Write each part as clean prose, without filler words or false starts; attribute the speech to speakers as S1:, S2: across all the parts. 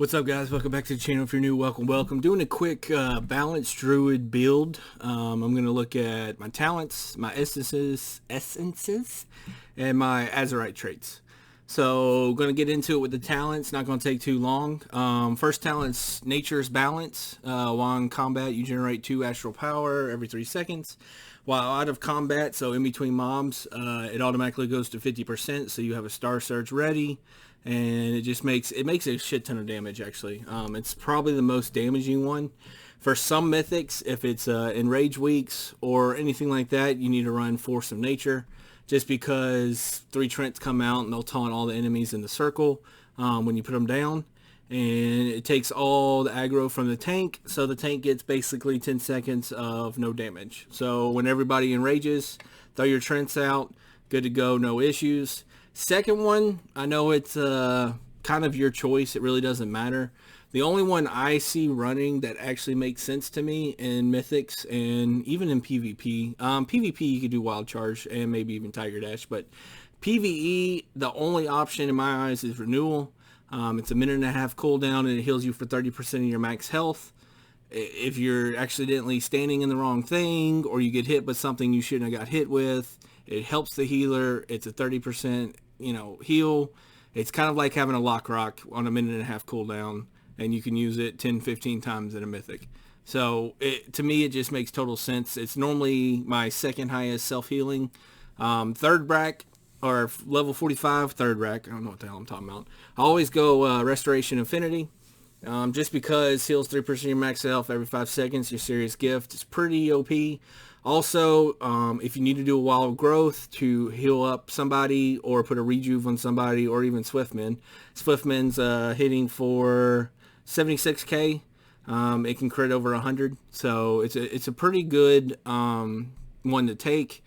S1: What's up, guys? Welcome back to the channel. If you're new, welcome. Doing a quick balanced druid build. I'm going to look at my talents, my essences, and my azerite traits. So going to get into it with the talents. Not going to take too long. First talent's nature's balance. While in combat, you generate 2 astral power every 3 seconds. While out of combat, so in between mobs, it automatically goes to 50%. So you have a star surge ready. And it just makes a shit ton of damage. Actually, it's probably the most damaging one. For some mythics, if it's in rage weeks or anything like that, you need to run Force of Nature, just because 3 Trents come out and they'll taunt all the enemies in the circle when you put them down, and it takes all the aggro from the tank, so the tank gets basically 10 seconds of no damage. So when everybody enrages, throw your Trents out, good to go, no issues. Second one, I know it's kind of your choice. It really doesn't matter. The only one I see running that actually makes sense to me in Mythics and even in PvP. PvP, you could do Wild Charge and maybe even Tiger Dash. But PvE, the only option in my eyes is Renewal. It's a 1.5-minute cooldown and it heals you for 30% of your max health. If you're accidentally standing in the wrong thing or you get hit by something you shouldn't have got hit with, it helps the healer. It's a 30%, heal. It's kind of like having a lock rock on a 1.5-minute cooldown, and you can use it 10, 15 times in a mythic. So to me, it just makes total sense. It's normally my second highest self-healing. Third rack, or level 45, third rack. I don't know what the hell I'm talking about. I always go Restoration Infinity. Just because heals 3% of your max health every 5 seconds, your serious gift. It's pretty OP. Also, if you need to do a wild growth to heal up somebody or put a rejuve on somebody, or even Swiftman. Swiftman's hitting for 76k. It can crit over 100, so it's a pretty good one to take.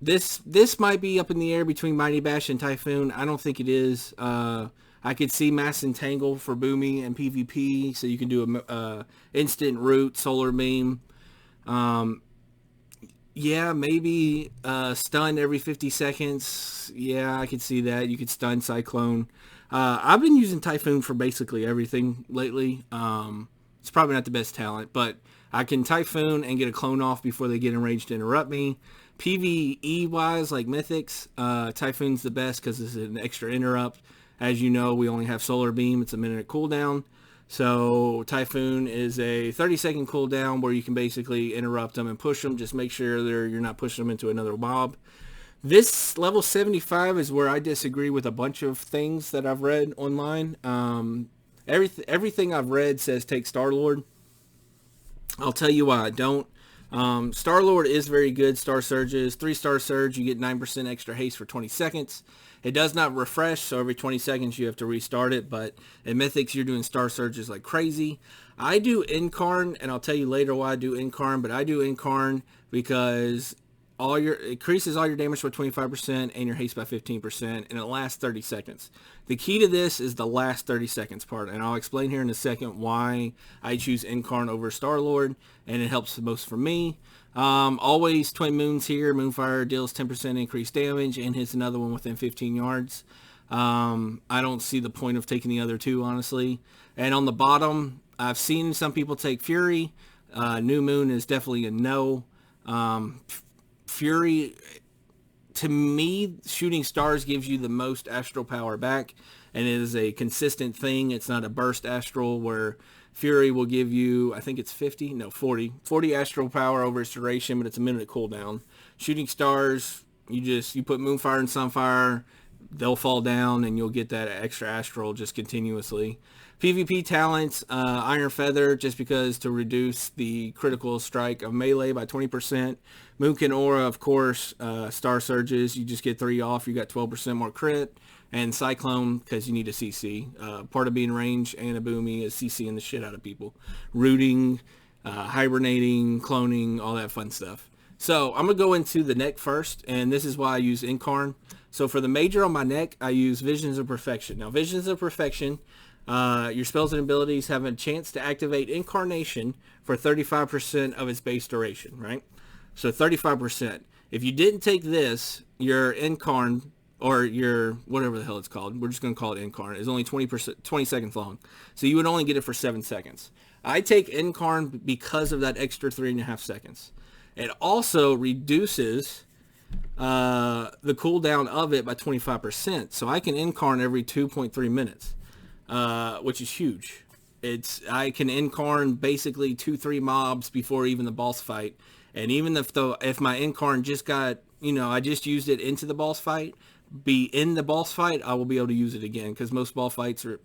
S1: This might be up in the air between Mighty Bash and Typhoon. I don't think it is. I could see Mass Entangle for Boomy and PvP, so you can do a instant root, solar beam. Yeah, maybe stun every 50 seconds. Yeah, I could see that. You could stun Cyclone. I've been using Typhoon for basically everything lately. It's probably not the best talent, but I can Typhoon and get a clone off before they get enraged to interrupt me. PvE-wise, like Mythics, Typhoon's the best because it's an extra interrupt. As you know, we only have Solar Beam. It's a 1-minute cooldown. So Typhoon is a 30-second cooldown where you can basically interrupt them and push them. Just make sure you're not pushing them into another mob. This level 75 is where I disagree with a bunch of things that I've read online. Everything I've read says take Star-Lord. I'll tell you why I don't. Star-Lord is very good. Star Surges, 3-star Surge, you get 9% extra haste for 20 seconds. It does not refresh, so every 20 seconds you have to restart it, but in Mythics you're doing Star Surges like crazy. I do Incarn, and I'll tell you later why I do Incarn, but I do Incarn because it increases all your damage by 25% and your haste by 15%, and it lasts 30 seconds. The key to this is the last 30 seconds part, and I'll explain here in a second why I choose Incarn over Star-Lord, and it helps the most for me. Always Twin Moons here. Moonfire deals 10% increased damage and hits another one within 15 yards. I don't see the point of taking the other two, honestly. And on the bottom, I've seen some people take Fury. New Moon is definitely a no. Fury, to me, shooting stars gives you the most astral power back, and it is a consistent thing. It's not a burst astral where Fury will give you, I think it's 40 astral power over its duration, but it's a 1-minute cooldown. Shooting stars, you put Moonfire and Sunfire, they'll fall down and you'll get that extra astral just continuously. PvP talents, Iron Feather, just because to reduce the critical strike of melee by 20%. Moonkin Aura, of course, Star Surges, you just get 3 off, you got 12% more crit. And Cyclone, because you need a CC. Part of being range and a Boomy is CCing the shit out of people. Rooting, hibernating, cloning, all that fun stuff. So I'm going to go into the neck first, and this is why I use Incarn. So for the major on my neck, I use Visions of Perfection. Now, Visions of Perfection, your spells and abilities have a chance to activate Incarnation for 35% of its base duration, right? So 35%. If you didn't take this, your Incarn or your whatever the hell it's called. We're just going to call it incarn. Is only 20 seconds long. So you would only get it for 7 seconds. I take incarn because of that extra 3.5 seconds. It also reduces the cooldown of it by 25%. So I can incarn every 2.3 minutes, which is huge. I can incarn basically 2-3 mobs before even the boss fight. And even if my incarn just got, I just used it into the boss fight, be in the boss fight, I will be able to use it again, because most boss fights are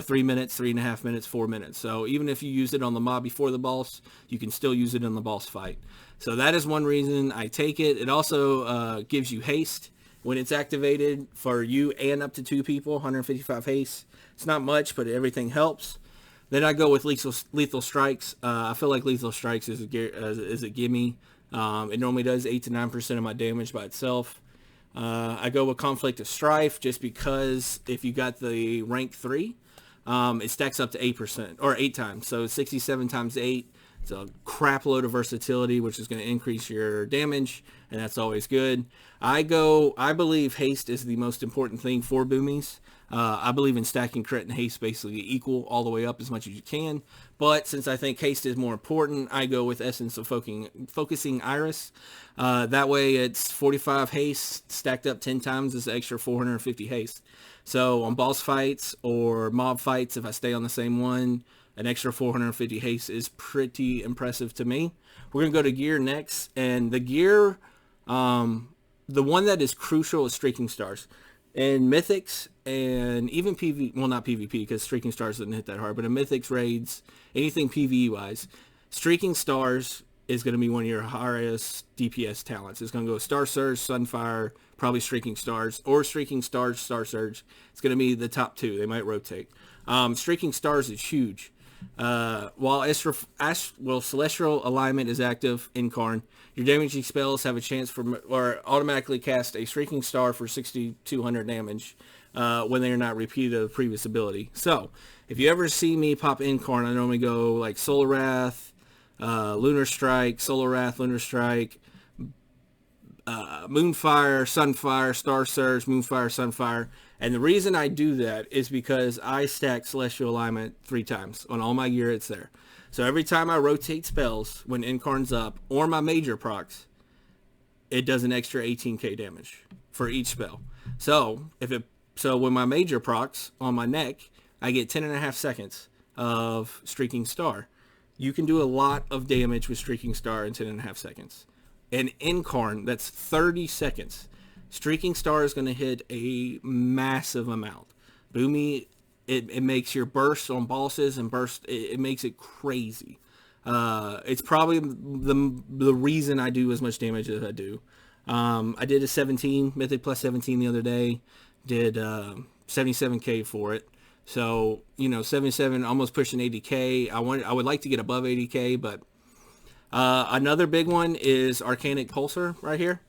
S1: 3 minutes, 3.5 minutes, 4 minutes. So even if you use it on the mob before the boss, you can still use it in the boss fight. So that is one reason I take it. It also gives you haste when it's activated for you and up to 2 people, 155 haste. It's not much, but everything helps. Then I go with lethal strikes. I feel like lethal strikes is a gimme. It normally does 8 to 9% of my damage by itself. I go with conflict of strife just because if you got the rank 3, it stacks up to 8% or 8 times. So 67 times 8. It's a crap load of versatility, which is going to increase your damage, and that's always good. I believe haste is the most important thing for boomies. I believe in stacking crit and haste basically equal all the way up as much as you can. But since I think haste is more important, I go with Essence of Focusing Iris. That way it's 45 haste stacked up 10 times is extra 450 haste. So on boss fights or mob fights, if I stay on the same one, an extra 450 haste is pretty impressive to me. We're going to go to gear next. And the gear, the one that is crucial is Streaking Stars. In Mythics and even PvP, well, not PvP because Streaking Stars doesn't hit that hard, but in Mythics raids, anything PvE-wise, Streaking Stars is going to be one of your highest DPS talents. It's going to go Star Surge, Sunfire, probably Streaking Stars, or Streaking Stars, Star Surge. It's going to be the top 2. They might rotate. Streaking Stars is huge. While Celestial Alignment is active, incarn, your damaging spells have a chance or automatically cast a Streaking Star for 6,200 damage when they are not repeated of the previous ability. So, if you ever see me pop incarn, I normally go like Solar Wrath, Lunar Strike, Solar Wrath, Lunar Strike, Moonfire, Sunfire, Star Surge, Moonfire, Sunfire. And the reason I do that is because I stack Celestial Alignment 3 times. On all my gear, it's there. So every time I rotate spells, when Incarn's up, or my major procs, it does an extra 18k damage for each spell. So when my major procs on my neck, I get 10.5 seconds of Streaking Star. You can do a lot of damage with Streaking Star in 10.5 seconds. And Incarn, that's 30 seconds. Streaking Star is going to hit a massive amount. Boomy, it makes your bursts on bosses and it makes it crazy. It's probably the reason I do as much damage as I do. I did a 17, Mythic plus 17 the other day. Did 77k for it. So, 77, almost pushing 80k. I would like to get above 80k, but another big one is Arcanic Pulsar right here.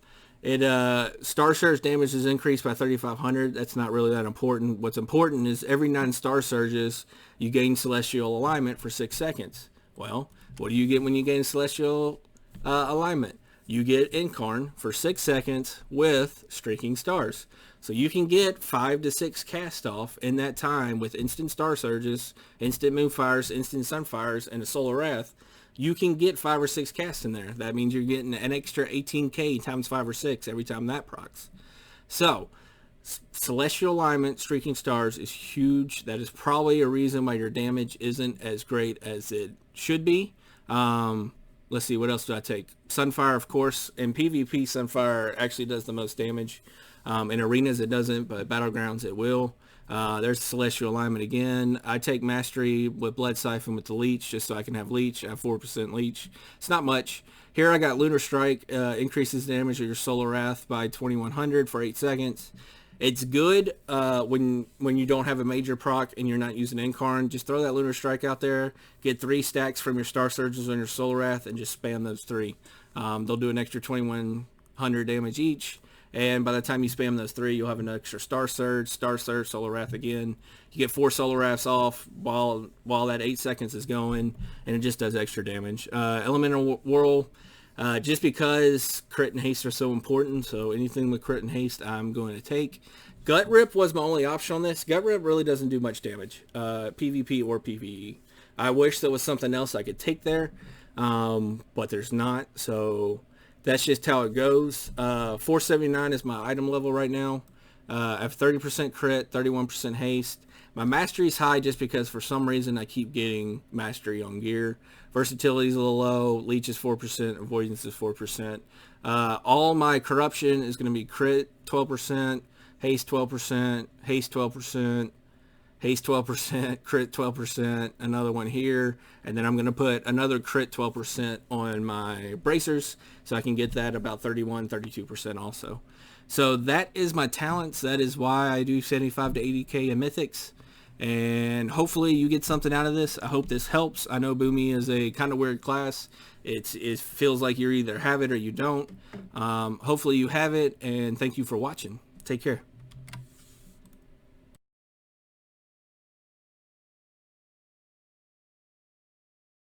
S1: Star Surge damage is increased by 3,500. That's not really that important. What's important is every 9 Star Surges, you gain Celestial Alignment for 6 seconds. Well, what do you get when you gain Celestial Alignment? You get Incarn for 6 seconds with Streaking Stars. So you can get 5 to 6 cast off in that time with instant Star Surges, instant Moonfires, instant Sunfires, and a Solar Wrath. You can get 5 or 6 casts in there. That means you're getting an extra 18k times 5 or 6 every time that procs. So, Celestial Alignment, Streaking Stars is huge. That is probably a reason why your damage isn't as great as it should be. Let's see, what else do I take? Sunfire, of course. In PvP, Sunfire actually does the most damage. In arenas, it doesn't, but Battlegrounds, it will. There's Celestial Alignment again. I take Mastery with Blood Siphon with the Leech just so I can have Leech. I have 4% Leech. It's not much. Here I got Lunar Strike. Increases damage of your Solar Wrath by 2,100 for 8 seconds. It's good when you don't have a major proc and you're not using Incarn. Just throw that Lunar Strike out there. Get 3 stacks from your Star Surges on your Solar Wrath and just spam those 3. They'll do an extra 2,100 damage each. And by the time you spam those 3, you'll have an extra Star Surge, Solar Wrath again. You get 4 Solar Wraths off while that 8 seconds is going, and it just does extra damage. Elemental Whirl, just because crit and haste are so important. So anything with crit and haste, I'm going to take. Gut Rip was my only option on this. Gut Rip really doesn't do much damage, PvP or PvE. I wish there was something else I could take there, but there's not. So that's just how it goes. 479 is my item level right now. I have 30% crit, 31% haste. My mastery is high just because for some reason I keep getting mastery on gear. Versatility is a little low. Leech is 4%. Avoidance is 4%. All my corruption is going to be crit 12%, haste 12%, haste 12%, haste 12%, crit 12%, another one here, and then I'm going to put another crit 12% on my bracers so I can get that about 31, 32% also. So that is my talents. That is why I do 75 to 80k in mythics. And hopefully you get something out of this. I hope this helps. I know Boomy is a kind of weird class. It feels like you either have it or you don't. Hopefully you have it, and thank you for watching. Take care.